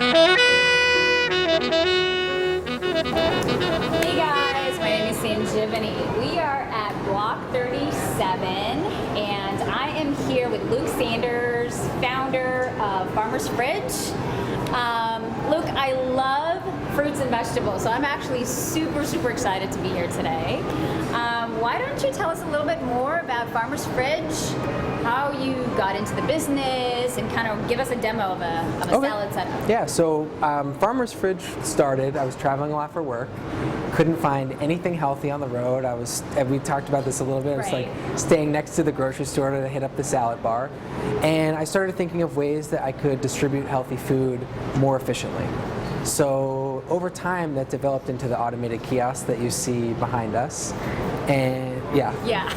Hey guys, my name is Sanjivani. We are at Block 37 and I am here with Luke Sanders, founder of Farmer's Fridge. Luke, I love fruits and vegetables, so I'm actually super excited to be here today. Why don't you tell us a little bit more about Farmer's Fridge, how you got into the business, and kind of give us a demo of a salad setup. Yeah, so Farmer's Fridge started, I was traveling a lot for work, couldn't find anything healthy on the road. And we talked about this a little bit, it's like staying next to the grocery store to hit up the salad bar. And I started thinking of ways that I could distribute healthy food more efficiently. So over time, that developed into the automated kiosk that you see behind us, and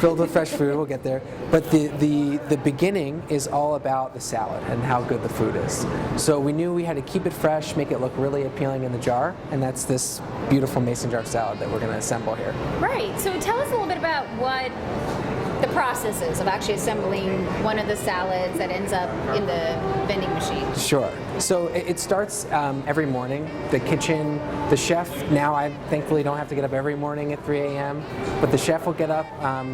filled with fresh food. We'll get there. But the beginning is all about the salad and how good the food is. So we knew we had to keep it fresh, make it look really appealing in the jar, and that's this beautiful mason jar salad that we're going to assemble here. Right. So tell us a little bit about what the process is of actually assembling one of the salads that ends up in the vending machine. Sure. So it starts every morning. The kitchen, the chef, now I thankfully don't have to get up every morning at 3 a.m., but the chef will get up,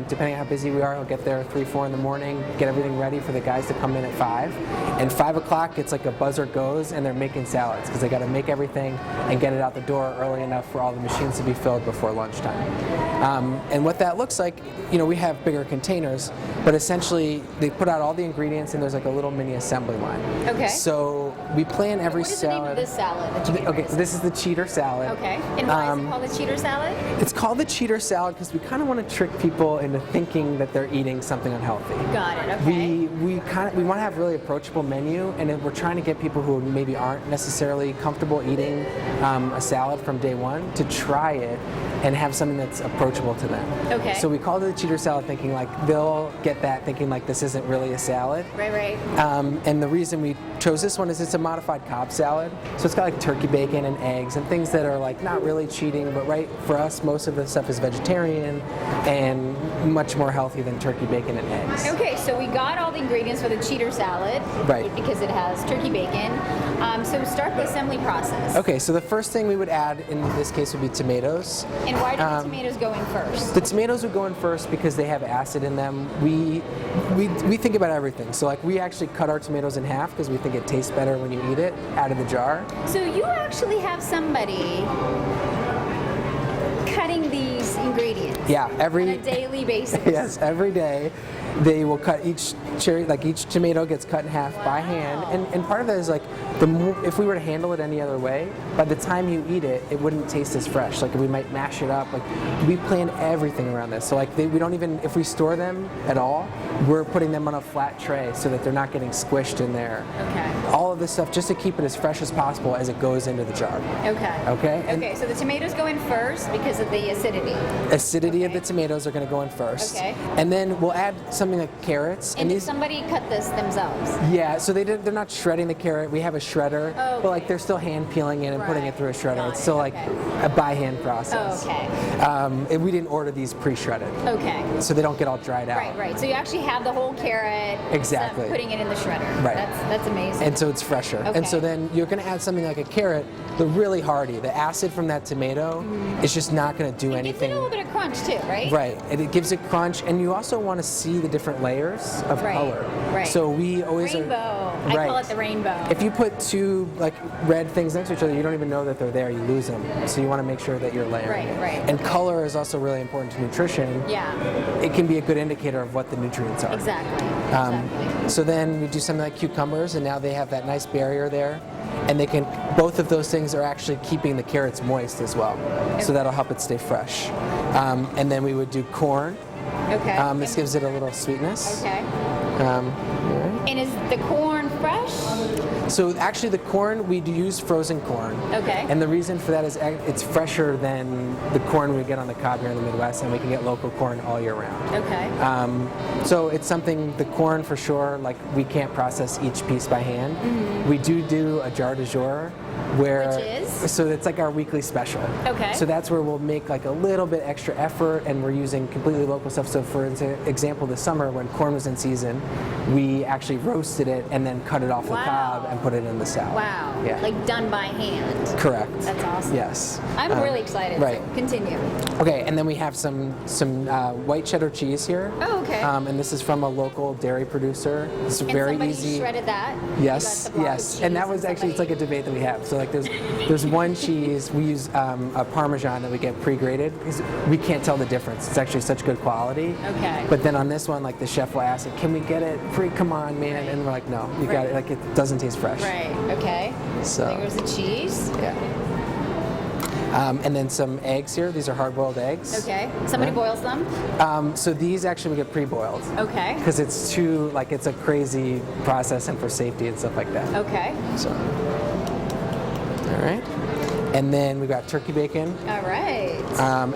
depending on how busy we are, he'll get there at 3, 4 in the morning, get everything ready for the guys to come in at 5. And 5 o'clock, it's like a buzzer goes and they're making salads because they got to make everything and get it out the door early enough for all the machines to be filled before lunchtime. And what that looks like, we have bigger containers, but essentially they put out all the ingredients and there's like a little mini assembly line. Okay. So we plan every salad. What is the name of this salad that you Okay, so this is the cheater salad. Okay. And why is it called the cheater salad? It's called the cheater salad because we kind of want to trick people into thinking that they're eating something unhealthy. Got it. Okay. We want to have a really approachable menu, and we're trying to get people who maybe aren't necessarily comfortable eating a salad from day one to try it and have something that's approachable to them. Okay. So we called it the cheater salad, thinking like they'll get that thinking like this isn't really a salad. Right. And the reason we chose this one is it's a modified Cobb salad. So it's got like turkey bacon and eggs and things that are like not really cheating, but right for us, most of the stuff is vegetarian and much more healthy than turkey bacon and eggs. Okay, so we got all the ingredients for the cheater salad, right? Because it has turkey bacon. So start the assembly process. Okay, so the first thing we would add in this case would be tomatoes. And why do the tomatoes go in first? The tomatoes would go in first because they have acid in them. We think about everything. So like we actually cut our tomatoes in half because we think it tastes better when you eat it out of the jar. So you actually have somebody cutting these ingredients on a daily basis. Yes, every day they will cut each cherry, like each tomato gets cut in half by hand, and part of that is like if we were to handle it any other way, by the time you eat it, it wouldn't taste as fresh. Like we might mash it up. Like we plan everything around this. So like we don't even, if we store them at all, we're putting them on a flat tray so that they're not getting squished in there. Okay. All of this stuff just to keep it as fresh as possible as it goes into the jar. Okay. Okay. Okay. So the tomatoes go in first because of the acidity. Acidity of the tomatoes are going to go in first. Okay. And then we'll add something like carrots. And did somebody cut this themselves? Yeah, so they're not shredding the carrot. We have a shredder, but like they're still hand peeling it and putting it through a shredder. It's still like a by hand process. Okay. And we didn't order these pre-shredded. Okay. So they don't get all dried out. Right. So you actually have the whole carrot. Exactly. Putting it in the shredder. Right. That's amazing. And so it's fresher. Okay. And so then you're going to add something like a carrot, the really hardy. The acid from that tomato is just not going to do anything. It gives it a little bit of crunch too, right? Right. And it gives it crunch, and you also want to see the different layers of color. Right. So we always rainbow. I call it the rainbow. If you put two like red things next to each other, you don't even know that they're there. You lose them. So you want to make sure that you're layering it. Right. And color is also really important to nutrition. Yeah. It can be a good indicator of what the nutrients are. Exactly. So then we do something like cucumbers, and now they have that nice barrier there. And they can, both of those things are actually keeping the carrots moist as well. Okay. So that'll help it stay fresh. And then we would do corn. Okay. This gives it a little sweetness. Okay. Right. And is the corn fresh? So actually the corn, we do use frozen corn. Okay. And the reason for that is it's fresher than the corn we get on the cob here in the Midwest, and we can get local corn all year round. Okay. So it's something, the corn for sure, like we can't process each piece by hand. We do a jar du jour, where Which is? so it's like our weekly special. Okay. So that's where we'll make like a little bit extra effort, and we're using completely local stuff. So for example, this summer when corn was in season, we actually roasted it and then cut it off the Wow. cob and put it in the salad. Wow. Yeah. Like done by hand. Correct. That's awesome. Yes. I'm really excited. Right. So continue. Okay, and then we have some white cheddar cheese here. Oh, okay. And this is from a local dairy producer. It's And very somebody easy. shredded that. Yes, You got the block of yes, and that cheese was actually it's like a debate that we have. So like there's one cheese we use a Parmesan that we get pre-grated because we can't tell the difference. It's actually such good quality. Okay. But then on this one, like the chef will ask, can we get it free? Come on, man! Right. And we're like, no, you got Right. it. Like it doesn't taste fresh. Right. Okay. So There goes the cheese. yeah. And then some eggs here. These are hard-boiled eggs. Okay. Somebody Right. boils them. So these actually we get pre-boiled. Okay. Because it's too, like, it's a crazy process and for safety and stuff like that. Okay. So, all right. And then we got turkey bacon. All right.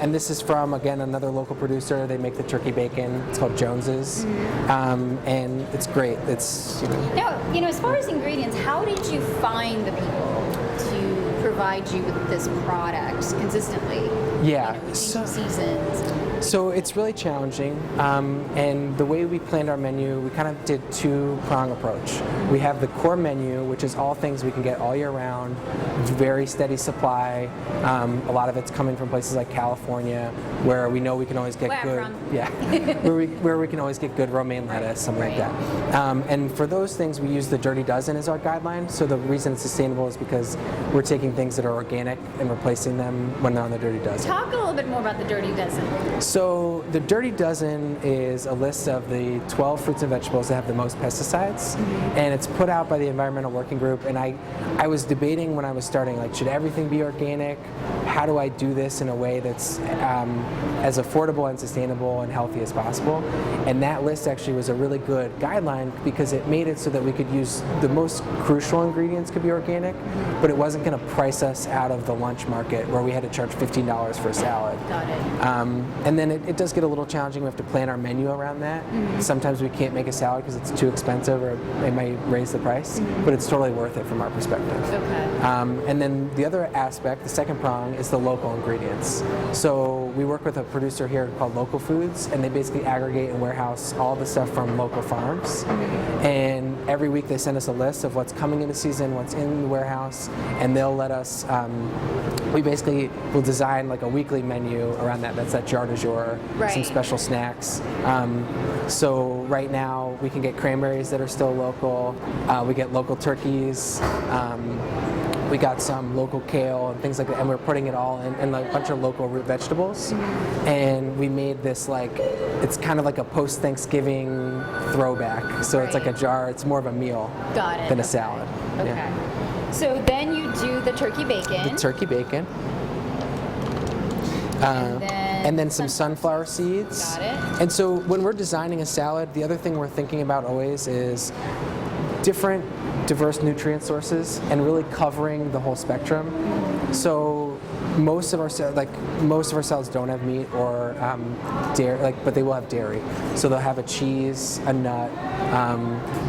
And this is from, again, another local producer. They make the turkey bacon. It's called Jones's. And it's great. It's, you know. Now, as far as ingredients, how did you find the people to provide you with this product consistently? Yeah. Between So- seasons. So it's really challenging, and the way we planned our menu, we kind of did two-prong approach. We have the core menu, which is all things we can get all year round, very steady supply. A lot of it's coming from places like California, where we know we can always get Where I'm good, from. yeah, where we can always get good romaine lettuce, something like Right. that. And for those things, we use the Dirty Dozen as our guideline. So the reason it's sustainable is because we're taking things that are organic and replacing them when they're on the Dirty Dozen. Talk a little bit more about the Dirty Dozen. So the Dirty Dozen is a list of the 12 fruits and vegetables that have the most pesticides, and it's put out by the Environmental Working Group. And I was debating when I was starting, like, should everything be organic? How do I do this in a way that's as affordable and sustainable and healthy as possible? And that list actually was a really good guideline because it made it so that we could use the most crucial ingredients could be organic, but it wasn't going to price us out of the lunch market where we had to charge $15 for a salad. Got it. And then it does get a little challenging. We have to plan our menu around that. Sometimes we can't make a salad because it's too expensive or it might raise the price, but it's totally worth it from our perspective. Okay. And then the other aspect, the second prong, is the local ingredients. So we work with a producer here called Local Foods, and they basically aggregate and warehouse all the stuff from local farms. And every week they send us a list of what's coming into season, what's in the warehouse, and they'll let us, we basically will design like a weekly menu around that. That's that jar du jour, some Right. special snacks. So right now we can get cranberries that are still local. We get local turkeys. We got some local kale and things like that, and we're putting it all in like a bunch of local root vegetables. And we made this like, it's kind of like a post-Thanksgiving throwback. So it's like a jar, it's more of a meal Got it. than a Okay. salad. Okay. Yeah. So then you do the turkey bacon. The turkey bacon. And then some sunflower seeds. Got it. And so when we're designing a salad, the other thing we're thinking about always is different diverse nutrient sources and really covering the whole spectrum. So most of our salads don't have meat or dairy, but they will have dairy. So they'll have a cheese, a nut,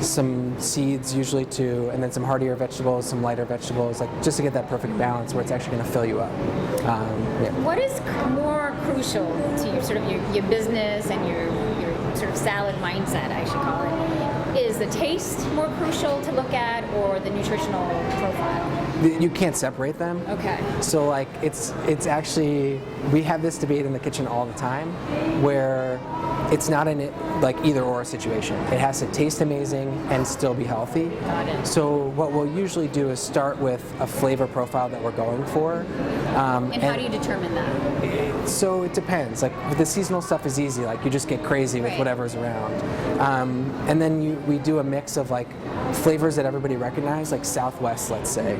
some seeds usually too, and then some heartier vegetables, some lighter vegetables, like just to get that perfect balance where it's actually going to fill you up. Yeah. What is more crucial to your sort of your business and your sort of salad mindset, I should call it? Is the taste more crucial to look at, or the nutritional profile? You can't separate them. Okay. So like it's actually, we have this debate in the kitchen all the time where it's not an like either or situation. It has to taste amazing and still be healthy. Got it. So what we'll usually do is start with a flavor profile that we're going for. And how do you determine that? So it depends. Like the seasonal stuff is easy. Like you just get crazy with Right. whatever's around. And then we do a mix of like flavors that everybody recognizes, like Southwest, let's say.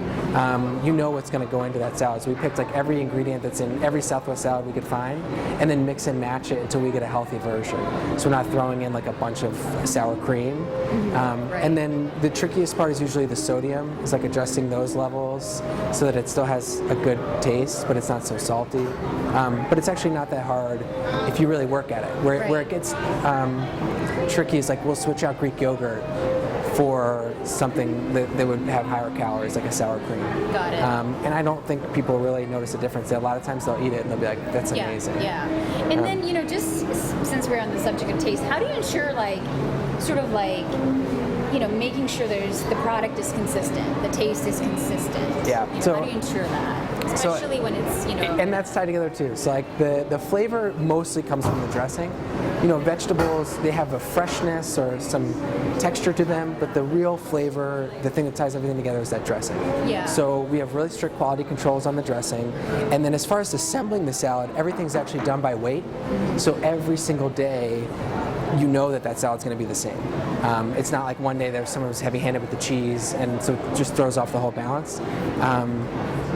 You know what's going to go into that salad. So we picked like every ingredient that's in every Southwest salad we could find, and then mix and match it until we get a healthy version. So we're not throwing in like a bunch of sour cream. Right. And then the trickiest part is usually the sodium. It's like adjusting those levels so that it still has a good taste, but it's not so salty. But it's actually not that hard if you really work at it. Where it gets tricky is like we'll switch out Greek yogurt for something that would have higher calories, like a sour cream. Got it. And I don't think people really notice a difference. A lot of times they'll eat it and they'll be like, that's amazing. Yeah. And then, just since we're on the subject of taste, how do you ensure making sure the product is consistent, the taste is consistent? Yeah. How do you ensure that? Especially when it's, And that's tied together too. So like the flavor mostly comes from the dressing. Vegetables, they have a freshness or some texture to them, but the real flavor, the thing that ties everything together is that dressing. Yeah. So we have really strict quality controls on the dressing. And then as far as assembling the salad, everything's actually done by weight. So every single day, that salad's going to be the same. It's not like one day there's someone who's heavy-handed with the cheese, and so it just throws off the whole balance.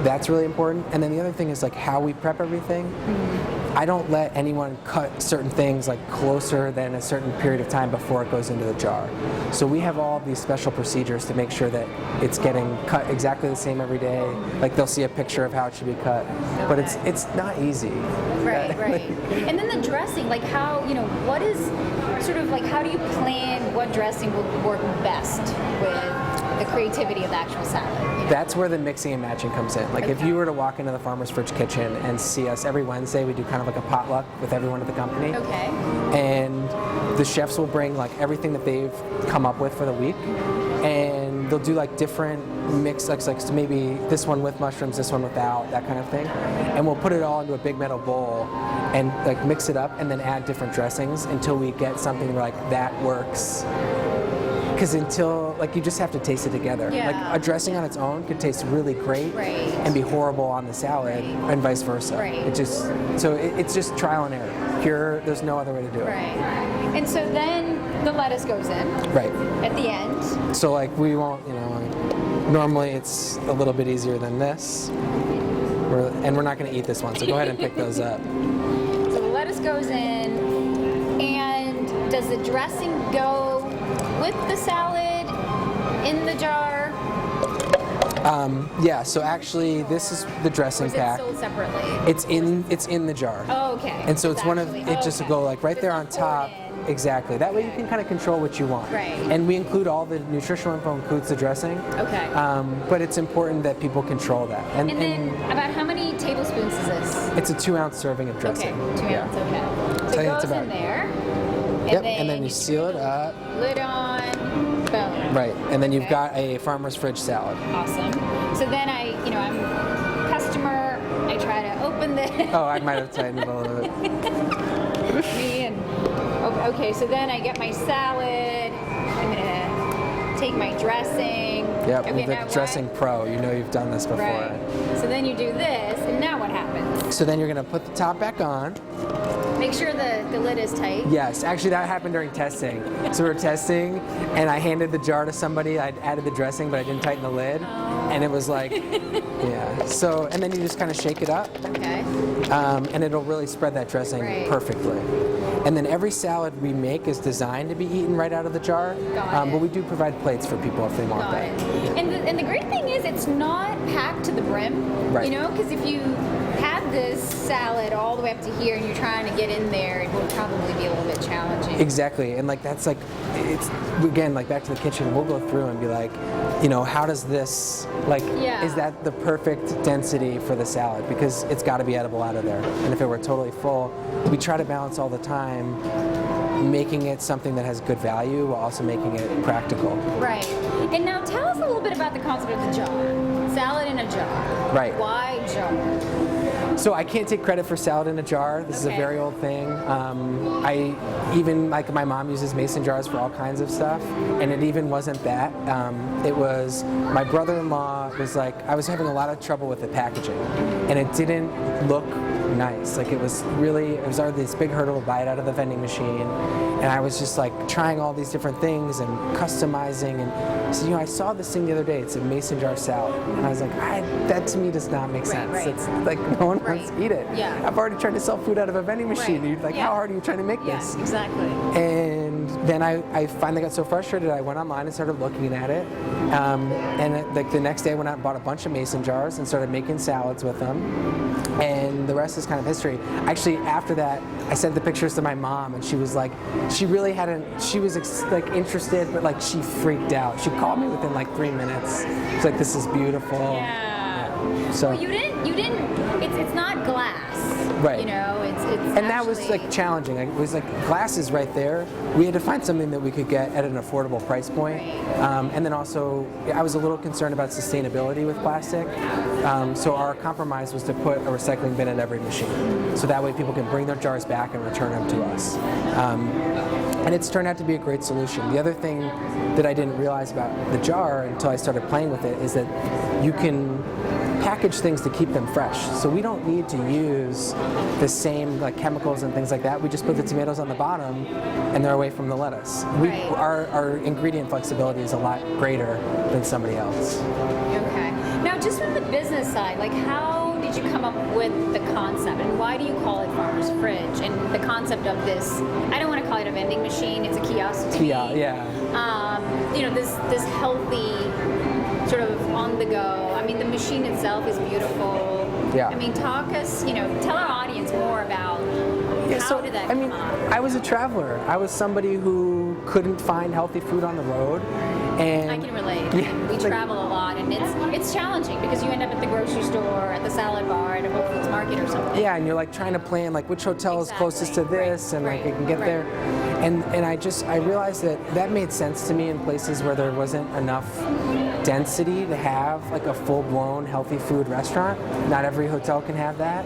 That's really important. And then the other thing is like how we prep everything. I don't let anyone cut certain things like closer than a certain period of time before it goes into the jar. So we have all of these special procedures to make sure that it's getting cut exactly the same every day. Like they'll see a picture of how it should be cut, but it's not easy. Right. And then the dressing, like how, what is sort of like, how do you plan what dressing will work best with the creativity of the actual salad? That's where the mixing and matching comes in. Like if you were to walk into the Farmer's Fridge kitchen and see us every Wednesday, we do kind of like a potluck with everyone at the company. Okay. And the chefs will bring like everything that they've come up with for the week, and they'll do like different mix, like maybe this one with mushrooms, this one without, that kind of thing. And we'll put it all into a big metal bowl and like mix it up and then add different dressings until we get something like that works. Because you just have to taste it together. Yeah. Like a dressing on its own could taste really great and be horrible on the salad, and vice versa. Right. It's just trial and error. There's no other way to do it. Right. And so then the lettuce goes in. Right. At the end. So like we won't, normally it's a little bit easier than this. And we're not going to eat this one, so go ahead and pick those up. So the lettuce goes in, and does the dressing go with the salad in the jar? Yeah, so actually this is the dressing pack. Or is it sold separately? It's in the jar. Oh, okay. And so it's just go like right there on top. Exactly. That way you can kind of control what you want. Right. And we include all the nutritional info, includes the dressing. Okay. But it's important that people control that. And then about how many tablespoons is this? It's a 2-ounce serving of dressing. Okay, 2 ounce, okay. So it goes in there. And then you seal it up. Lid on, boom. Right, and then you've got a Farmer's Fridge salad. Awesome. So then I'm a customer. I try to open this. Oh, I might have tightened it a little bit. Okay, so then I get my salad. I'm gonna take my dressing. Yep, okay, the dressing pro. You've done this before. Right. So then you do this, and now what happens? So then you're gonna put the top back on. Make sure the lid is tight. Yes, actually that happened during testing. So we were testing, and I handed the jar to somebody. I'd added the dressing, but I didn't tighten the lid. And it was like, yeah. So, and then you just kind of shake it up. Okay. And it'll really spread that dressing perfectly. And then every salad we make is designed to be eaten right out of the jar. But we do provide plates for people if they want that. And the great thing is it's not packed to the brim. Right. Because if you have this salad all the way up to here and you're trying to get in there, it will probably be a little bit challenging. Exactly. And it's again, like back to the kitchen, we'll go through and be like, how does this, is that the perfect density for the salad? Because it's got to be edible out of there. And if it were totally full, we try to balance all the time, making it something that has good value while also making it practical. Right. And now tell us a little bit about the concept of the jar. Salad in a jar. Right. Why jar? So I can't take credit for salad in a jar. This is a very old thing. My mom uses mason jars for all kinds of stuff, and it even wasn't that. It was my brother-in-law was like, I was having a lot of trouble with the packaging, and it didn't look nice. It was this big hurdle to buy it out of the vending machine, and I was just like trying all these different things and customizing. And so I saw this thing the other day. It's a mason jar salad, and I was like, that to me does not make sense. Right. It's like no one wants to eat it. Yeah. I've already tried to sell food out of a vending machine. How hard are you trying to make this? Yeah, exactly. And then I finally got so frustrated, I went online and started looking at it. Like the next day I went out and bought a bunch of mason jars and started making salads with them. And the rest is kind of history. Actually, after that, I sent the pictures to my mom, and she was like, she really hadn't, she was like interested, but like she freaked out. She called me within like 3 minutes. She's like, this is beautiful. Yeah. So well, you didn't, it's not glass. Right. You know, it's and that was like challenging. It was like glass is right there. We had to find something that we could get at an affordable price point. Right. And then also, I was a little concerned about sustainability with plastic. So our compromise was to put a recycling bin in every machine. So that way people can bring their jars back and return them to us. And it's turned out to be a great solution. The other thing that I didn't realize about the jar until I started playing with it is that you can package things to keep them fresh. So we don't need to use the same like chemicals and things like that. We just put the tomatoes on the bottom and they're away from the lettuce. Right. Our ingredient flexibility is a lot greater than somebody else. Okay. Now, just from the business side, like how did you come up with the concept, and why do you call it Farmer's Fridge? And the concept of this, I don't want to call it a vending machine, it's a kiosk to me. Yeah. You know, this healthy sort of on the go. I mean, the machine itself is beautiful. Yeah. I mean, tell our audience more about how did that come up? I was a traveler. I was somebody who couldn't find healthy food on the road. And I can relate. Yeah, We travel a lot, and it's challenging because you end up at the grocery store, at the salad bar, at a Whole Foods Market or something. Yeah, and you're like trying to plan like which hotel is closest to this, and like you can get there. And I realized that made sense to me in places where there wasn't enough density to have like a full-blown healthy food restaurant. Not every hotel can have that.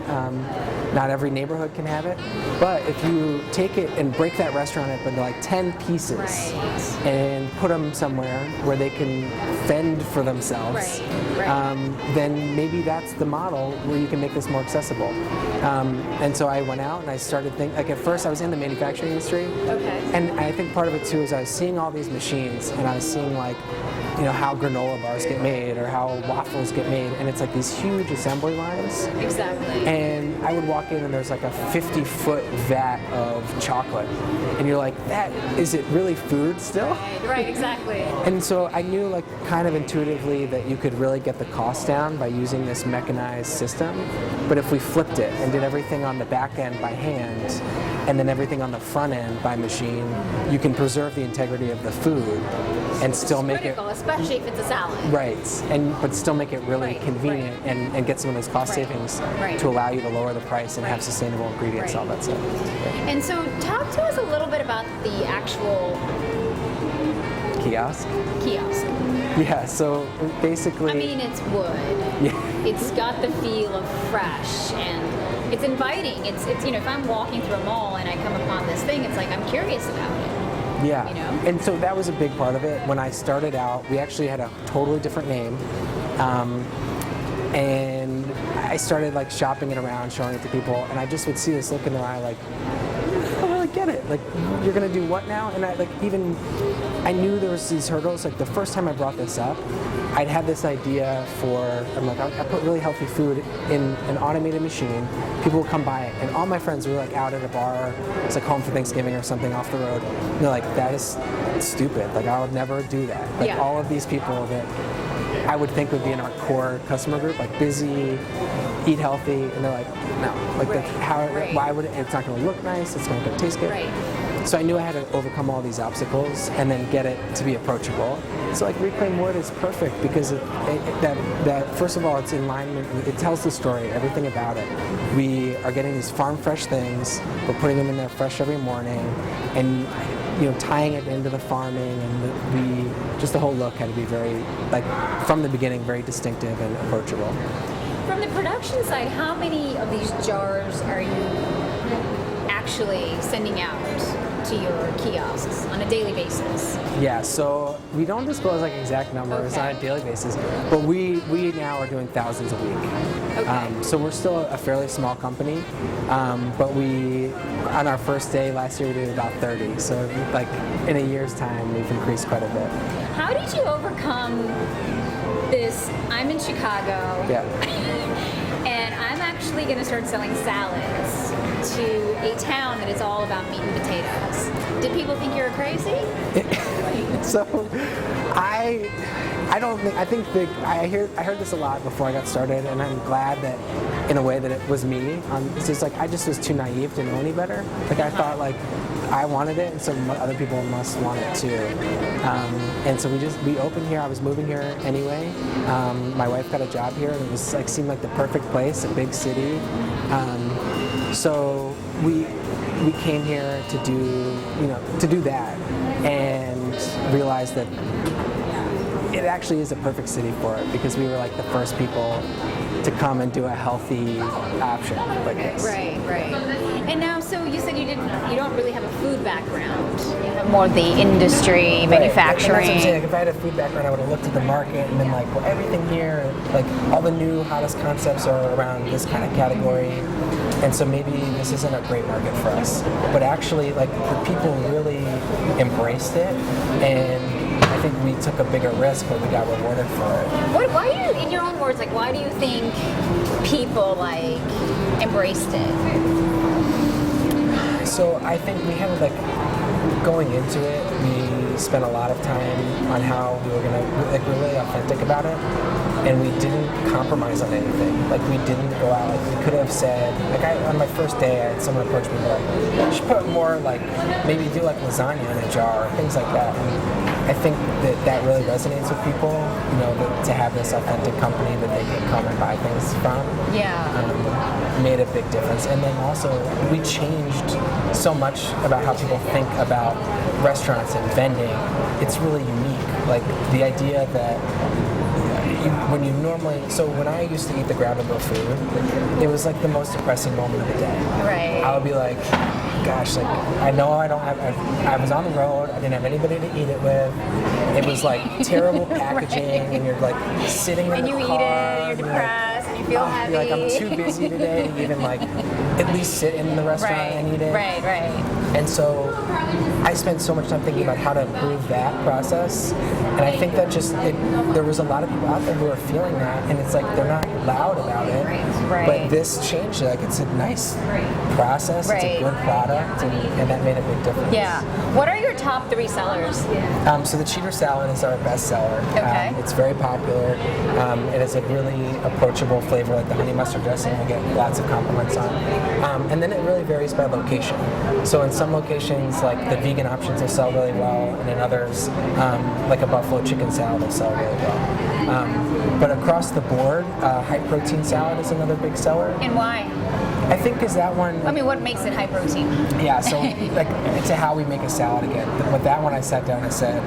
Not every neighborhood can have it. But if you take it and break that restaurant up into like 10 pieces and put them somewhere where they can fend for themselves, then maybe that's the model where you can make this more accessible. And so I went out and I started thinking, like at first I was in the manufacturing industry. Okay. And I think part of it too is I was seeing all these machines and I was seeing like, you know, how granola bars get made or how waffles get made, and it's like these huge assembly lines. Exactly. And I would walk in and there's like a 50-foot vat of chocolate, and you're like, is it really food still? Right, exactly. And so I knew like kind of intuitively that you could really get the cost down by using this mechanized system, but if we flipped it and did everything on the back end by hand and then everything on the front end by machine, you can preserve the integrity of the food and still make critical, especially if it's a salad. Right, but still make it really convenient and get some of those cost savings to allow you to lower the price and have sustainable ingredients and all that stuff. And so talk to us a little bit about the actual kiosk. Yeah, so basically... I mean, it's wood. Yeah. It's got the feel of fresh, and it's inviting. It's you know, if I'm walking through a mall and I come upon this thing, it's like I'm curious about it. Yeah, you know? And so that was a big part of it. When I started out, we actually had a totally different name. And I started like shopping it around, showing it to people, and I just would see this look in their eye like, I don't really get it. Like, you're gonna do what now? And I knew there was these hurdles. Like the first time I brought this up, I'd had this idea I'm like, I put really healthy food in an automated machine. People would come by it, and all my friends were like out at a bar. It's like home for Thanksgiving or something off the road. And they're like, that is stupid. Like, I would never do that. Like all of these people that I would think would be in our core customer group, like busy, eat healthy, and they're like, no. Like, why would it? It's not going to look nice. It's not going to taste good. So I knew I had to overcome all these obstacles and then get it to be approachable. So like Reclaim Wood is perfect because that first of all, it's in line. It tells the story, everything about it. We are getting these farm fresh things. We're putting them in there fresh every morning, and you know, tying it into the farming, and just the whole look had to be very, like from the beginning, very distinctive and approachable. From the production side, how many of these jars are you actually sending out to your kiosks on a daily basis? Yeah, so we don't disclose like exact numbers on a daily basis, but we now are doing thousands a week. So we're still a fairly small company, but on our first day last year we did about 30. So like in a year's time we've increased quite a bit. How did you overcome this? I'm in Chicago. Yeah. And I'm actually actually going to start selling salads to a town that is all about meat and potatoes. Did people think you were crazy? So I don't think, I think that I heard this a lot before I got started, and I'm glad that in a way that it was me. It's just like I just was too naive to know any better. Like I thought like I wanted it, and so other people must want it too. And so we opened here. I was moving here anyway. My wife got a job here, and it was like seemed like the perfect place, a big city. So we came here to do that, and realized that it actually is a perfect city for it, because we were like the first people to come and do a healthy option like this. Right. And now, so you said you don't really have a food background. You have more the industry, manufacturing. Right. And that's what I'm saying. Like, if I had a food background, I would have looked at the market and been like, well, everything here, like all the new hottest concepts are around this kind of category. And so maybe this isn't a great market for us. But actually, like, the people really embraced it, and I think we took a bigger risk, but we got rewarded for it. Why do you, in your own words, like, why do you think people like embraced it? So I think we had like going into it, we spent a lot of time on how we were gonna like we're really authentic about it, and we didn't compromise on anything. Like we didn't go out. Like we could have said, like on my first day, I had someone approach me like, you should put more like maybe do like lasagna in a jar, things like that. And I think that really resonates with people. You know, to have this authentic company that they can come and buy things from. Made a big difference. And then also we changed so much about how people think about restaurants and vending. It's really unique. Like the idea that when you normally, so when I used to eat the grab-and-go food, it was like the most depressing moment of the day. Right. I would be like, gosh, like I know I don't have, I was on the road, I didn't have anybody to eat it with. It was like terrible packaging, and you're like sitting in the car. And you eat it, you're depressed, and you feel heavy. You're like, I'm too busy today to even like at least sit in the restaurant and eat it. Right. And so I spent so much time thinking about how to improve that process, and I think that just there was a lot of people out there who are feeling that, and it's like they're not loud about it, but this changed it. Like it's a nice process, it's a good product, and that made a big difference. Yeah. What are your top 3 sellers? So the cheater salad is our best seller. Okay. It's very popular. It is a really approachable flavor, like the honey mustard dressing we get lots of compliments on. And then it really varies by location. So in some locations, like the vegan options will sell really well, and in others, like a buffalo chicken salad will sell really well. But across the board, high protein salad is another big seller. And why? I think is that one. I mean, what makes it high protein? Yeah, so like it's how we make a salad again. With that one, I sat down and said,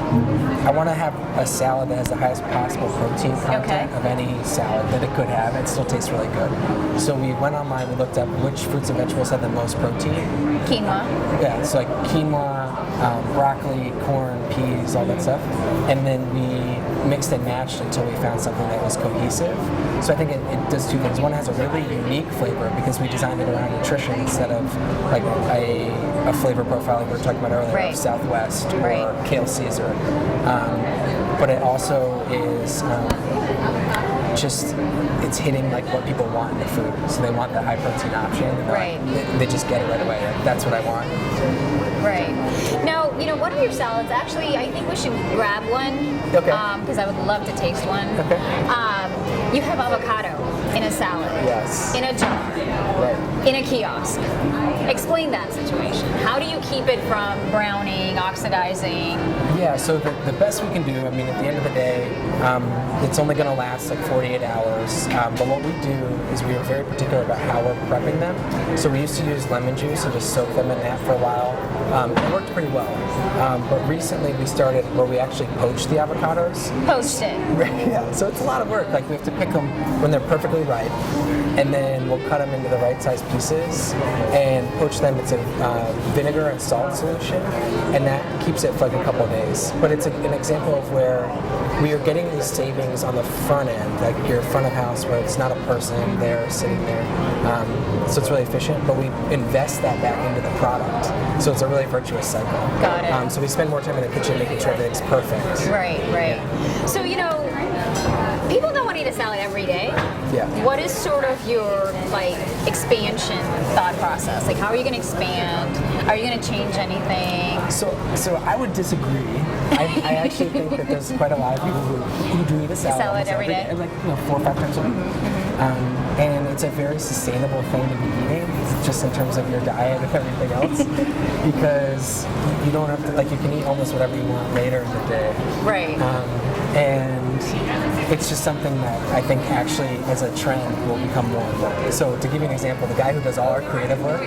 I want to have a salad that has the highest possible protein content of any salad that it could have. It still tastes really good. So we went online, we looked up which fruits and vegetables have the most protein. Quinoa. Yeah, so like quinoa, broccoli, corn, peas, all that stuff. And then we mixed and matched until we found something that was cohesive. So I think it does 2 things. One has a really unique flavor because we designed it around nutrition instead of like a flavor profile like we were talking about earlier of Southwest or Kale Caesar. But it also is just it's hitting like what people want in the food. So they want the high protein option. They just get it right away. Like, that's what I want. Right. Now, what are your salads? Actually, I think we should grab one. Okay. Because I would love to taste one. Okay. You have avocado in a salad. Yes. In a jar. Right. In a kiosk. Explain that situation. How do you keep it from browning, oxidizing? Yeah, so the best we can do, I mean, at the end of the day, it's only going to last like 48 hours. But what we do is we are very particular about how we're prepping them. So we used to use lemon juice and just soak them in that for a while. It worked pretty well. But recently we started where we actually poach the avocados. Poached it. Yeah, so it's a lot of work. Like we have to pick them when they're perfectly ripe, and then we'll cut them into the right size pieces and poach them. It's a vinegar and salt solution, and that keeps it for like a couple of days. But it's an example of where we are getting these savings on the front end, like your front of house, where it's not a person there sitting there. So it's really efficient, but we invest that back into the product. So it's a really virtuous cycle. Got it. So we spend more time in the kitchen making sure everything's perfect. Right. So, people don't want to eat a salad every day. Yeah. What is sort of your like expansion thought process? Like, how are you going to expand? Are you going to change anything? So I would disagree. I actually think that there's quite a lot of people who do eat a salad, almost every day? like 4 or 5 times a week. And it's a very sustainable thing to be eating, just in terms of your diet and everything else, because you don't have to, like, you can eat almost whatever you want later in the day. Right. And it's just something that I think actually, as a trend, will become more and more. So to give you an example, the guy who does all our creative work,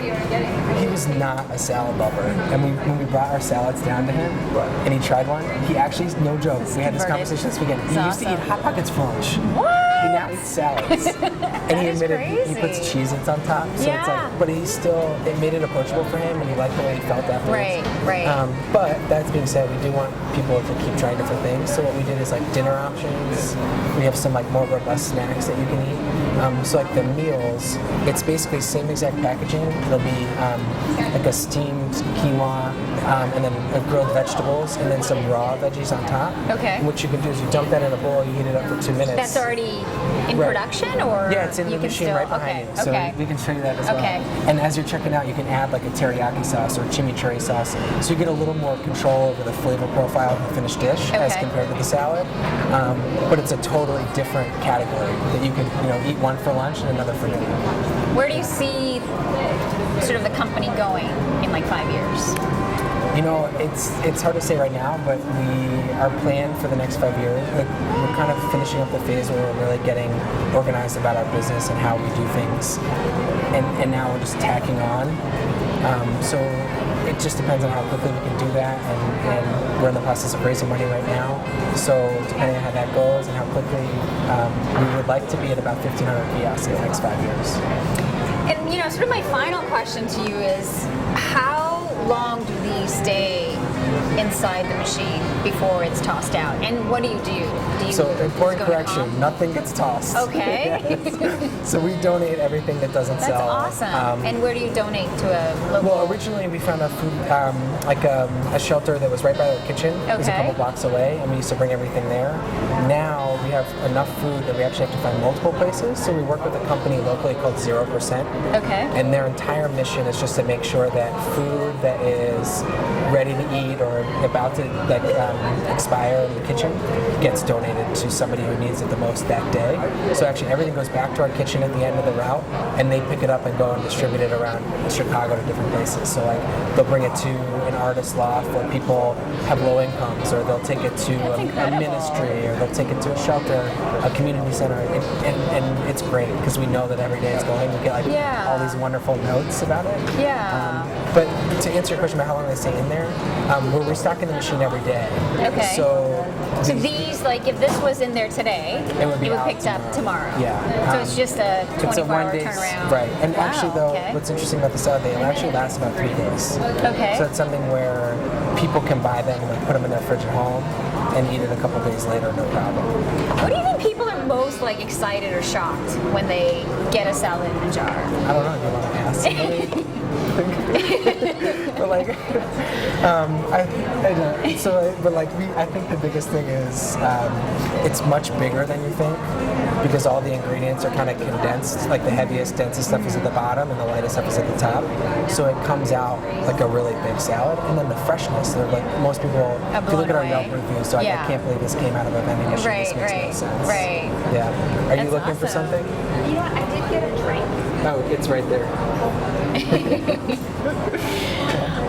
he was not a salad lover. And when we brought our salads down to him, and he tried one, he actually, no joke, we had this conversation this weekend. He used to eat Hot Pockets for lunch. What? He now eats salads. And he admitted he puts Cheez-Its on top. So it's like, but he still, it made it approachable for him, and he liked the way he felt afterwards. Right. But that being said, we do want people to keep trying different things. So what we did is like dinner options. We have some like more robust snacks that you can eat. So like the meals, it's basically same exact packaging. It'll be like a steamed quinoa, and then grilled vegetables, and then some raw veggies on top. Okay. And what you can do is you dump that in a bowl, you heat it up for 2 minutes. That's already in production, or yeah, it's in the machine right behind you. So we can show you that as well. And as you're checking out, you can add like a teriyaki sauce or chimichurri sauce, so you get a little more control over the flavor profile of the finished dish as compared to the salad. But it's a totally different category that you can eat one for lunch and another for dinner. Where do you see sort of the company going in like 5 years? It's hard to say right now, but our plan for the next 5 years, like, we're kind of finishing up the phase where we're really getting organized about our business and how we do things, and now we're just tacking on. So it just depends on how quickly we can do that, and we're in the process of raising money right now. So depending on how that goes and how quickly, we would like to be at about 1,500 kiosks in the next 5 years. And sort of my final question to you is, how long do these stay inside the machine before it's tossed out? And what do you do? So important correction, nothing gets tossed. Okay. So we donate everything that doesn't sell. That's awesome. And where do you donate to a local? Well, originally we found a food, a shelter that was right by the kitchen. It was a couple blocks away, and we used to bring everything there. Now we have enough food that we actually have to find multiple places. So we work with a company locally called 0%. Okay. And their entire mission is just to make sure that food that is ready to eat or about to expire in the kitchen gets donated to somebody who needs it the most that day. So actually everything goes back to our kitchen at the end of the route, and they pick it up and go and distribute it around Chicago to different places. So like they'll bring it to an artist loft where people have low incomes, or they'll take it to a ministry, or they'll take it to a shelter, a community center, and it's great because we know that every day it's going. We get all these wonderful notes about it. Yeah. But to answer your question about how long they stay in there, we're restocking the machine every day. Okay. So these, like, if this was in there today, it would be picked up tomorrow. Yeah. So it's just a 24-hour turnaround. Right. And actually, though, what's interesting about the salad, they actually last about 3 days. Okay. So it's something where people can buy them and put them in their fridge at home and eat it a couple days later, no problem. What do you think people are most excited or shocked when they get a salad in a jar? I don't know. You want to ask somebody? But I think the biggest thing is it's much bigger than you think, because all the ingredients are kind of condensed. Like the heaviest, densest stuff is at the bottom, and the lightest stuff is at the top. So it comes out like a really big salad, and then the freshness. They're like, most people, if you look at our Yelp reviews, so I can't believe this came out of a vending machine. This makes no sense. Right. Yeah. Are you looking for something? You know what? I did get a drink. Oh, it's right there.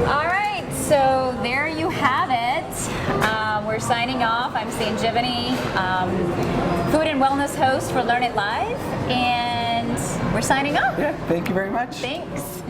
All right, so there you have it. We're signing off. I'm Sanjivani, food and wellness host for Learn It Live, and we're signing off. Yeah, thank you very much. Thanks.